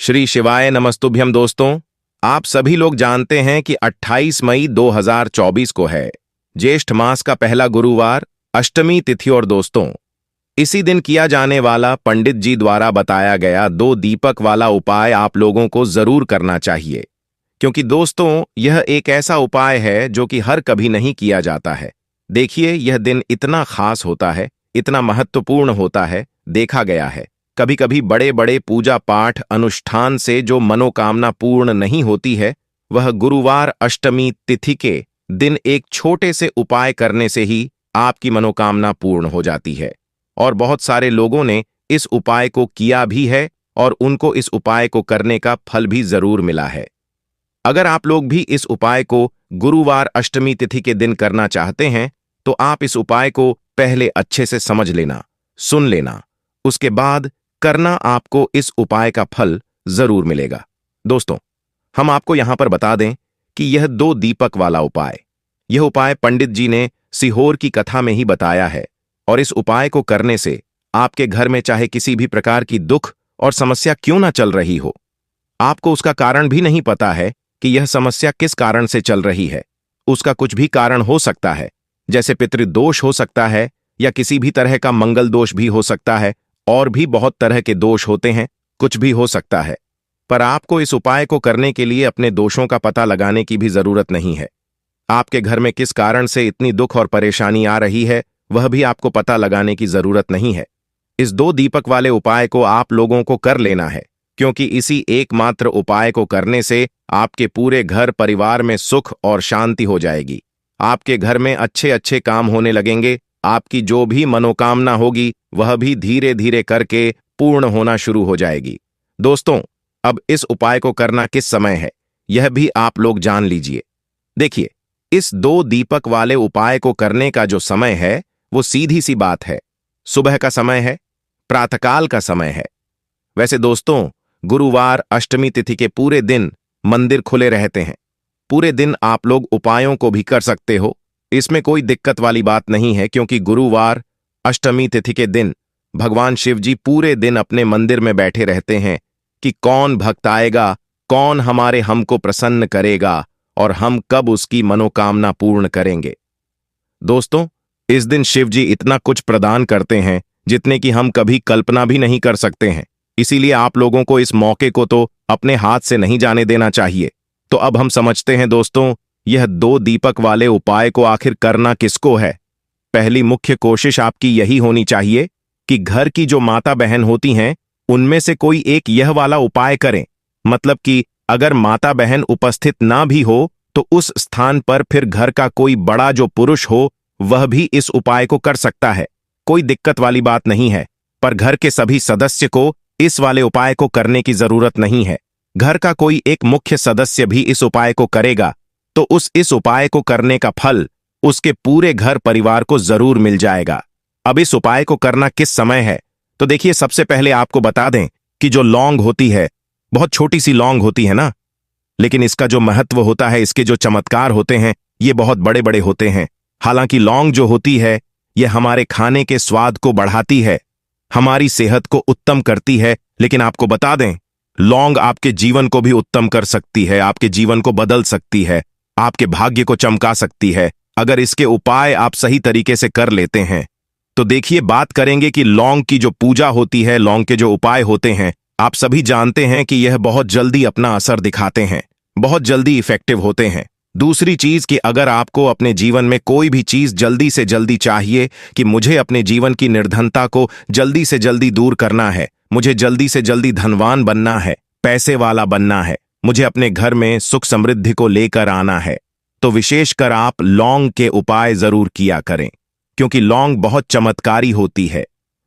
श्री शिवाय नमस्तुभ्यम। दोस्तों, आप सभी लोग जानते हैं कि 28 मई 2024 को है ज्येष्ठ मास का पहला गुरुवार, अष्टमी तिथि। और दोस्तों, इसी दिन किया जाने वाला पंडित जी द्वारा बताया गया 2 दीपक वाला उपाय आप लोगों को जरूर करना चाहिए, क्योंकि दोस्तों यह एक ऐसा उपाय है जो कि हर कभी नहीं किया जाता है। देखिए, यह दिन इतना खास होता है, इतना महत्वपूर्ण होता है। देखा गया है कभी कभी बड़े बड़े पूजा पाठ अनुष्ठान से जो मनोकामना पूर्ण नहीं होती है, वह गुरुवार अष्टमी तिथि के दिन एक छोटे से उपाय करने से ही आपकी मनोकामना पूर्ण हो जाती है। और बहुत सारे लोगों ने इस उपाय को किया भी है और उनको इस उपाय को करने का फल भी जरूर मिला है। अगर आप लोग भी इस उपाय को गुरुवार अष्टमी तिथि के दिन करना चाहते हैं, तो आप इस उपाय को पहले अच्छे से समझ लेना, सुन लेना, उसके बाद करना। आपको इस उपाय का फल जरूर मिलेगा। दोस्तों, हम आपको यहां पर बता दें कि यह 2 दीपक वाला उपाय, यह उपाय पंडित जी ने सीहोर की कथा में ही बताया है। और इस उपाय को करने से आपके घर में चाहे किसी भी प्रकार की दुख और समस्या क्यों ना चल रही हो, आपको उसका कारण भी नहीं पता है कि यह समस्या किस कारण से चल रही है। उसका कुछ भी कारण हो सकता है, जैसे पितृदोष हो सकता है या किसी भी तरह का मंगल दोष भी हो सकता है, और भी बहुत तरह के दोष होते हैं, कुछ भी हो सकता है। पर आपको इस उपाय को करने के लिए अपने दोषों का पता लगाने की भी जरूरत नहीं है। आपके घर में किस कारण से इतनी दुख और परेशानी आ रही है, वह भी आपको पता लगाने की जरूरत नहीं है। इस 2 दीपक वाले उपाय को आप लोगों को कर लेना है, क्योंकि इसी एकमात्र उपाय को करने से आपके पूरे घर परिवार में सुख और शांति हो जाएगी। आपके घर में अच्छे अच्छे काम होने लगेंगे। आपकी जो भी मनोकामना होगी वह भी धीरे धीरे करके पूर्ण होना शुरू हो जाएगी। दोस्तों, अब इस उपाय को करना किस समय है, यह भी आप लोग जान लीजिए। देखिए, इस 2 दीपक वाले उपाय को करने का जो समय है, वो सीधी सी बात है, सुबह का समय है, प्रातःकाल का समय है। वैसे दोस्तों, गुरुवार अष्टमी तिथि के पूरे दिन मंदिर खुले रहते हैं। पूरे दिन आप लोग उपायों को भी कर सकते हो, इसमें कोई दिक्कत वाली बात नहीं है, क्योंकि गुरुवार अष्टमी तिथि के दिन भगवान शिव जी पूरे दिन अपने मंदिर में बैठे रहते हैं कि कौन भक्त आएगा, कौन हमारे हमको प्रसन्न करेगा और हम कब उसकी मनोकामना पूर्ण करेंगे। दोस्तों, इस दिन शिव जी इतना कुछ प्रदान करते हैं जितने कि हम कभी कल्पना भी नहीं कर सकते हैं। इसीलिए आप लोगों को इस मौके को तो अपने हाथ से नहीं जाने देना चाहिए। तो अब हम समझते हैं दोस्तों, यह 2 दीपक वाले उपाय को आखिर करना किसको है। पहली मुख्य कोशिश आपकी यही होनी चाहिए कि घर की जो माता बहन होती हैं, उनमें से कोई एक यह वाला उपाय करें। मतलब कि अगर माता बहन उपस्थित ना भी हो, तो उस स्थान पर फिर घर का कोई बड़ा जो पुरुष हो, वह भी इस उपाय को कर सकता है। कोई दिक्कत वाली बात नहीं है। पर घर के सभी सदस्य को इस वाले उपाय को करने की जरूरत नहीं है। घर का कोई एक मुख्य सदस्य भी इस उपाय को करेगा, तो इस उपाय को करने का फल उसके पूरे घर परिवार को जरूर मिल जाएगा। अब इस उपाय को करना किस समय है, तो देखिए, सबसे पहले आपको बता दें कि जो लौंग होती है, बहुत छोटी सी लौंग होती है ना, लेकिन इसका जो महत्व होता है, इसके जो चमत्कार होते हैं, ये बहुत बड़े बड़े होते हैं। हालांकि लौंग जो होती है, यह हमारे खाने के स्वाद को बढ़ाती है, हमारी सेहत को उत्तम करती है। लेकिन आपको बता दें, लौंग आपके जीवन को भी उत्तम कर सकती है, आपके जीवन को बदल सकती है, आपके भाग्य को चमका सकती है, अगर इसके उपाय आप सही तरीके से कर लेते हैं। तो देखिए, बात करेंगे कि लौंग की जो पूजा होती है, लौंग के जो उपाय होते हैं, आप सभी जानते हैं कि यह बहुत जल्दी अपना असर दिखाते हैं, बहुत जल्दी इफेक्टिव होते हैं। दूसरी चीज कि अगर आपको अपने जीवन में कोई भी चीज जल्दी से जल्दी चाहिए कि मुझे अपने जीवन की निर्धनता को जल्दी से जल्दी दूर करना है, मुझे जल्दी से जल्दी धनवान बनना है, पैसे वाला बनना है, मुझे अपने घर में सुख समृद्धि को लेकर आना है, तो विशेषकर आप लौंग के उपाय जरूर किया करें, क्योंकि लौंग बहुत चमत्कारी होती है।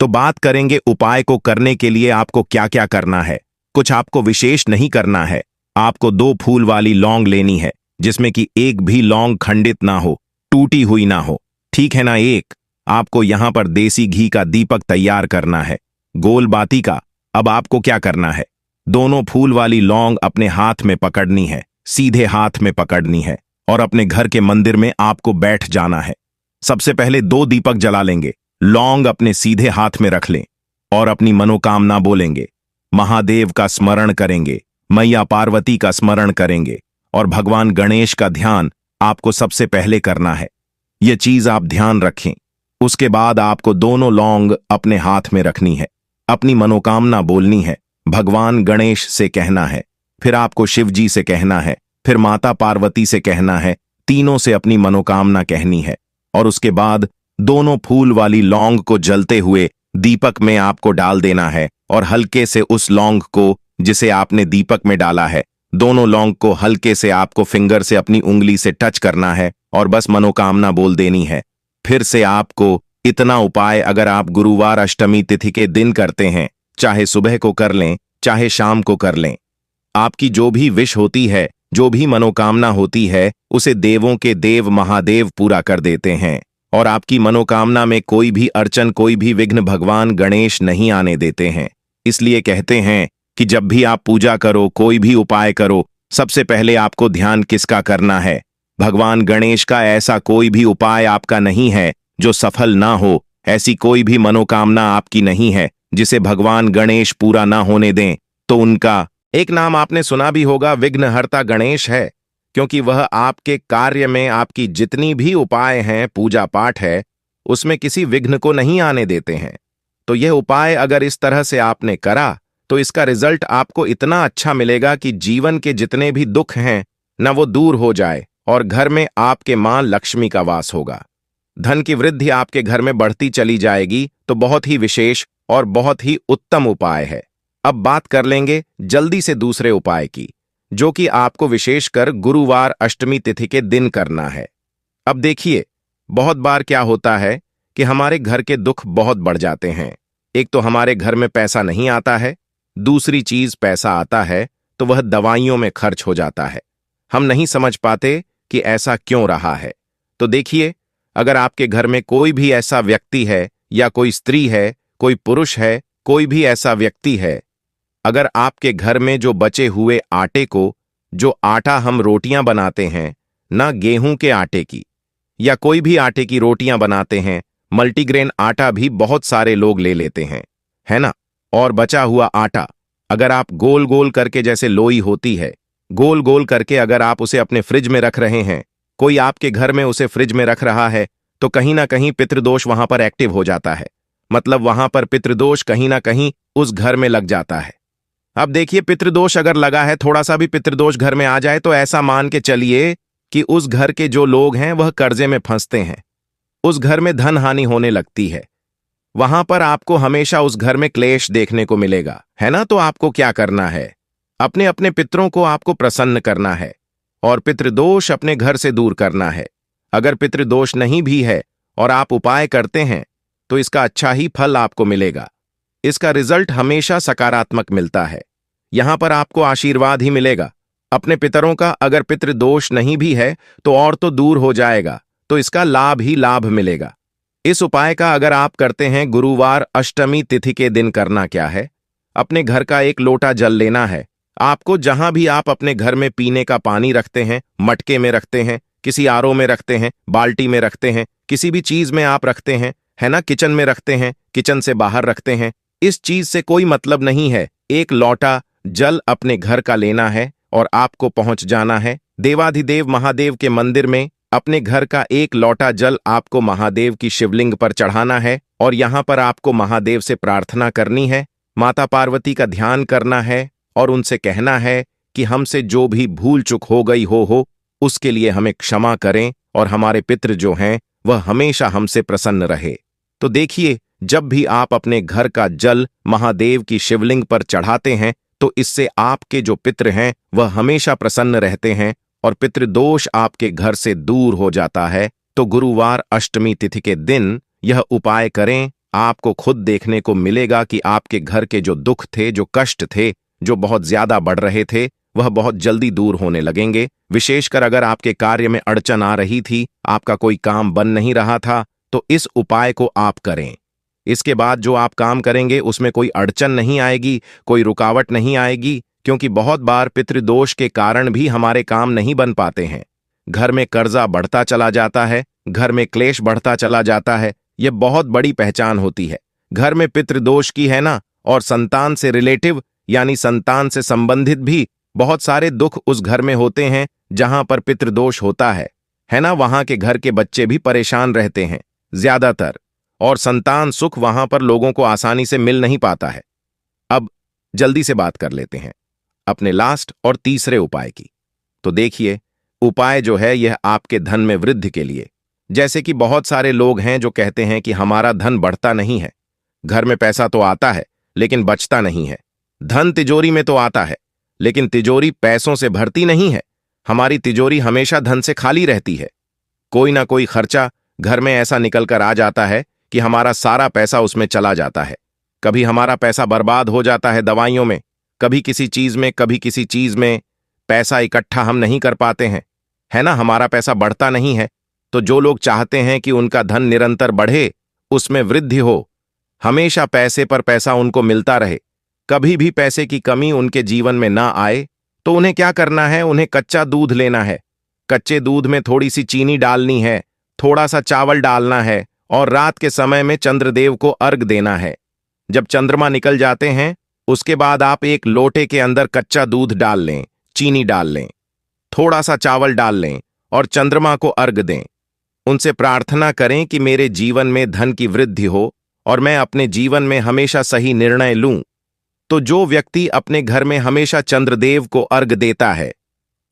तो बात करेंगे उपाय को करने के लिए आपको क्या क्या करना है। कुछ आपको विशेष नहीं करना है। आपको 2 फूल वाली लौंग लेनी है, जिसमें कि एक भी लौंग खंडित ना हो, टूटी हुई ना हो, ठीक है ना। एक आपको यहां पर देसी घी का दीपक तैयार करना है, गोल बाती का। अब आपको क्या करना है, दोनों फूल वाली लौंग अपने हाथ में पकड़नी है, सीधे हाथ में पकड़नी है, और अपने घर के मंदिर में आपको बैठ जाना है। सबसे पहले 2 दीपक जला लेंगे, लौंग अपने सीधे हाथ में रख लें और अपनी मनोकामना बोलेंगे। महादेव का स्मरण करेंगे, मैया पार्वती का स्मरण करेंगे और भगवान गणेश का ध्यान आपको सबसे पहले करना है। यह चीज आप ध्यान रखें। उसके बाद आपको दोनों लौंग अपने हाथ में रखनी है, अपनी मनोकामना बोलनी है, भगवान गणेश से कहना है, फिर आपको शिव जी से कहना है, फिर माता पार्वती से कहना है, तीनों से अपनी मनोकामना कहनी है और उसके बाद दोनों फूल वाली लौंग को जलते हुए दीपक में आपको डाल देना है और हल्के से उस लौंग को जिसे आपने दीपक में डाला है, दोनों लौंग को हल्के से आपको फिंगर से अपनी उंगली से टच करना है और बस मनोकामना बोल देनी है। फिर से आपको इतना उपाय अगर आप गुरुवार अष्टमी तिथि के दिन करते हैं, चाहे सुबह को कर लें चाहे शाम को कर लें, आपकी जो भी विश होती है, जो भी मनोकामना होती है, उसे देवों के देव महादेव पूरा कर देते हैं और आपकी मनोकामना में कोई भी अड़चन, कोई भी विघ्न भगवान गणेश नहीं आने देते हैं। इसलिए कहते हैं कि जब भी आप पूजा करो, कोई भी उपाय करो, सबसे पहले आपको ध्यान किसका करना है? भगवान गणेश का। ऐसा कोई भी उपाय आपका नहीं है जो सफल ना हो, ऐसी कोई भी मनोकामना आपकी नहीं है जिसे भगवान गणेश पूरा ना होने दें। तो उनका एक नाम आपने सुना भी होगा, विघ्नहर्ता गणेश है, क्योंकि वह आपके कार्य में, आपकी जितनी भी उपाय हैं, पूजा पाठ है, उसमें किसी विघ्न को नहीं आने देते हैं। तो यह उपाय अगर इस तरह से आपने करा तो इसका रिजल्ट आपको इतना अच्छा मिलेगा कि जीवन के जितने भी दुख हैं न वो दूर हो जाए और घर में आपके मां लक्ष्मी का वास होगा। धन की वृद्धि आपके घर में बढ़ती चली जाएगी। तो बहुत ही विशेष और बहुत ही उत्तम उपाय है। अब बात कर लेंगे जल्दी से दूसरे उपाय की, जो कि आपको विशेषकर गुरुवार अष्टमी तिथि के दिन करना है। अब देखिए, बहुत बार क्या होता है कि हमारे घर के दुख बहुत बढ़ जाते हैं। एक तो हमारे घर में पैसा नहीं आता है, दूसरी चीज पैसा आता है तो वह दवाइयों में खर्च हो जाता है। हम नहीं समझ पाते कि ऐसा क्यों रहा है। तो देखिए, अगर आपके घर में कोई भी ऐसा व्यक्ति है या कोई स्त्री है, कोई पुरुष है, कोई भी ऐसा व्यक्ति है, अगर आपके घर में जो बचे हुए आटे को, जो आटा हम रोटियां बनाते हैं, ना गेहूं के आटे की या कोई भी आटे की रोटियां बनाते हैं, मल्टीग्रेन आटा भी बहुत सारे लोग ले लेते हैं, है ना? और बचा हुआ आटा अगर आप गोल गोल करके, जैसे लोई होती है, गोल गोल करके अगर आप उसे अपने फ्रिज में रख रहे हैं, कोई आपके घर में उसे फ्रिज में रख रहा है, तो कहीं ना कहीं पितृदोष वहां पर एक्टिव हो जाता है। मतलब वहां पर पितृदोष कहीं ना कहीं उस घर में लग जाता है। अब देखिए, पितृदोष अगर लगा है, थोड़ा सा भी पितृदोष घर में आ जाए तो ऐसा मान के चलिए कि उस घर के जो लोग हैं वह कर्जे में फंसते हैं, उस घर में धन हानि होने लगती है। वहां पर आपको हमेशा उस घर में क्लेश देखने को मिलेगा, है ना? तो आपको क्या करना है? अपने अपने पितरों को आपको प्रसन्न करना है और पितृदोष अपने घर से दूर करना है। अगर पितृदोष नहीं भी है और आप उपाय करते हैं तो इसका अच्छा ही फल आपको मिलेगा। इसका रिजल्ट हमेशा सकारात्मक मिलता है। यहां पर आपको आशीर्वाद ही मिलेगा अपने पितरों का। अगर पितृदोष नहीं भी है तो और तो दूर हो जाएगा, तो इसका लाभ ही लाभ मिलेगा। इस उपाय का अगर आप करते हैं, गुरुवार अष्टमी तिथि के दिन करना क्या है? अपने घर का एक लोटा जल लेना है आपको। जहां भी आप अपने घर में पीने का पानी रखते हैं, मटके में रखते हैं, किसी आरओ में रखते हैं, बाल्टी में रखते हैं, किसी भी चीज में आप रखते हैं, है ना? किचन में रखते हैं, किचन से बाहर रखते हैं, इस चीज से कोई मतलब नहीं है। एक लोटा जल अपने घर का लेना है और आपको पहुंच जाना है देवाधिदेव महादेव के मंदिर में। अपने घर का एक लोटा जल आपको महादेव की शिवलिंग पर चढ़ाना है और यहां पर आपको महादेव से प्रार्थना करनी है, माता पार्वती का ध्यान करना है और उनसे कहना है कि हमसे जो भी भूल चूक हो गई हो उसके लिए हमें क्षमा करें और हमारे पितृ जो हैं वह हमेशा हमसे प्रसन्न रहे। तो देखिए, जब भी आप अपने घर का जल महादेव की शिवलिंग पर चढ़ाते हैं तो इससे आपके जो पितृ हैं वह हमेशा प्रसन्न रहते हैं और पितृदोष आपके घर से दूर हो जाता है। तो गुरुवार अष्टमी तिथि के दिन यह उपाय करें, आपको खुद देखने को मिलेगा कि आपके घर के जो दुख थे, जो कष्ट थे, जो बहुत ज्यादा बढ़ रहे थे, वह बहुत जल्दी दूर होने लगेंगे। विशेषकर अगर आपके कार्य में अड़चन आ रही थी, आपका कोई काम बन नहीं रहा था, तो इस उपाय को आप करें। इसके बाद जो आप काम करेंगे उसमें कोई अड़चन नहीं आएगी, कोई रुकावट नहीं आएगी, क्योंकि बहुत बार पितृदोष के कारण भी हमारे काम नहीं बन पाते हैं। घर में कर्जा बढ़ता चला जाता है, घर में क्लेश बढ़ता चला जाता है। यह बहुत बड़ी पहचान होती है घर में पितृदोष की, है ना? और संतान से रिलेटिव यानी संतान से संबंधित भी बहुत सारे दुख उस घर में होते हैं जहां पर पितृदोष होता है ना। वहां के घर के बच्चे भी परेशान रहते हैं ज्यादातर, और संतान सुख वहां पर लोगों को आसानी से मिल नहीं पाता है। अब जल्दी से बात कर लेते हैं अपने लास्ट और तीसरे उपाय की। तो देखिए, उपाय जो है यह आपके धन में वृद्धि के लिए। जैसे कि बहुत सारे लोग हैं जो कहते हैं कि हमारा धन बढ़ता नहीं है, घर में पैसा तो आता है लेकिन बचता नहीं है। धन तिजोरी में तो आता है लेकिन तिजोरी पैसों से भरती नहीं है। हमारी तिजोरी हमेशा धन से खाली रहती है। कोई ना कोई खर्चा घर में ऐसा निकल कर आ जाता है कि हमारा सारा पैसा उसमें चला जाता है। कभी हमारा पैसा बर्बाद हो जाता है दवाइयों में, कभी किसी चीज में, कभी किसी चीज में। पैसा इकट्ठा हम नहीं कर पाते हैं, है ना। हमारा पैसा बढ़ता नहीं है। तो जो लोग चाहते हैं कि उनका धन निरंतर बढ़े, उसमें वृद्धि हो, हमेशा पैसे पर पैसा उनको मिलता रहे, कभी भी पैसे की कमी उनके जीवन में ना आए, तो उन्हें क्या करना है? उन्हें कच्चा दूध लेना है। कच्चे दूध में थोड़ी सी चीनी डालनी है, थोड़ा सा चावल डालना है और रात के समय में चंद्रदेव को अर्घ देना है। जब चंद्रमा निकल जाते हैं उसके बाद आप एक लोटे के अंदर कच्चा दूध डाल लें, चीनी डाल लें, थोड़ा सा चावल डाल लें और चंद्रमा को अर्घ दें। उनसे प्रार्थना करें कि मेरे जीवन में धन की वृद्धि हो और मैं अपने जीवन में हमेशा सही निर्णय लूं। तो जो व्यक्ति अपने घर में हमेशा चंद्रदेव को अर्घ देता है,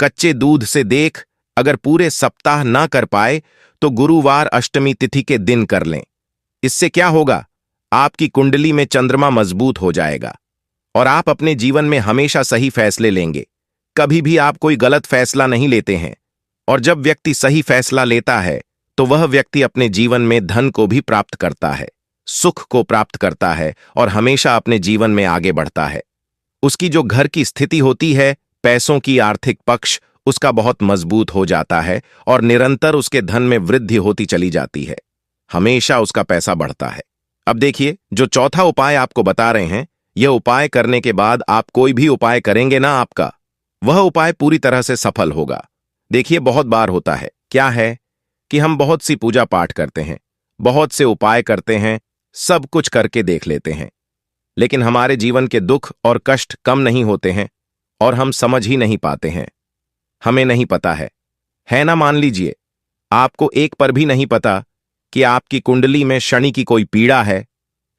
कच्चे दूध से देख, अगर पूरे सप्ताह ना कर पाए तो गुरुवार अष्टमी तिथि के दिन कर लें। इससे क्या होगा? आपकी कुंडली में चंद्रमा मजबूत हो जाएगा और आप अपने जीवन में हमेशा सही फैसले लेंगे। कभी भी आप कोई गलत फैसला नहीं लेते हैं। और जब व्यक्ति सही फैसला लेता है तो वह व्यक्ति अपने जीवन में धन को भी प्राप्त करता है, सुख को प्राप्त करता है और हमेशा अपने जीवन में आगे बढ़ता है। उसकी जो घर की स्थिति होती है, पैसों की आर्थिक पक्ष उसका बहुत मजबूत हो जाता है और निरंतर उसके धन में वृद्धि होती चली जाती है। हमेशा उसका पैसा बढ़ता है। अब देखिए, जो चौथा उपाय आपको बता रहे हैं, यह उपाय करने के बाद आप कोई भी उपाय करेंगे ना, आपका वह उपाय पूरी तरह से सफल होगा। देखिए, बहुत बार होता है क्या है कि हम बहुत सी पूजा पाठ करते हैं, बहुत से उपाय करते हैं, सब कुछ करके देख लेते हैं, लेकिन हमारे जीवन के दुख और कष्ट कम नहीं होते हैं और हम समझ ही नहीं पाते हैं। हमें नहीं पता है ना। मान लीजिए आपको एक पर भी नहीं पता कि आपकी कुंडली में शनि की कोई पीड़ा है,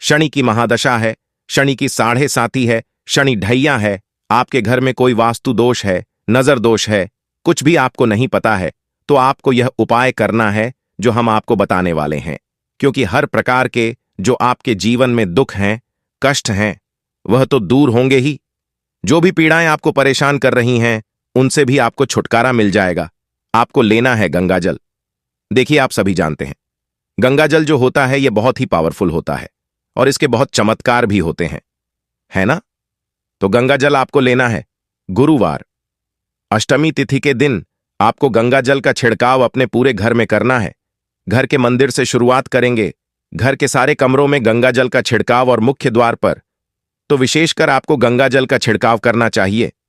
शनि की महादशा है, शनि की साढ़े साती है, शनि ढैया है, आपके घर में कोई वास्तु दोष है, नजर दोष है, कुछ भी आपको नहीं पता है, तो आपको यह उपाय करना है जो हम आपको बताने वाले हैं। क्योंकि हर प्रकार के जो आपके जीवन में दुख हैं, कष्ट हैं, वह तो दूर होंगे ही। जो भी पीड़ाएं आपको परेशान कर रही हैं, उनसे भी आपको छुटकारा मिल जाएगा। आपको लेना है गंगा जल। देखिए, आप सभी जानते हैं गंगा जल जो होता है यह बहुत ही पावरफुल होता है और इसके बहुत चमत्कार भी होते हैं, है ना। तो गंगा जल आपको लेना है। गुरुवार अष्टमी तिथि के दिन आपको गंगा जल का छिड़काव अपने पूरे घर में करना है। घर के मंदिर से शुरुआत करेंगे, घर के सारे कमरों में गंगा जल का छिड़काव और मुख्य द्वार पर तो विशेषकर आपको गंगा जल का छिड़काव करना चाहिए।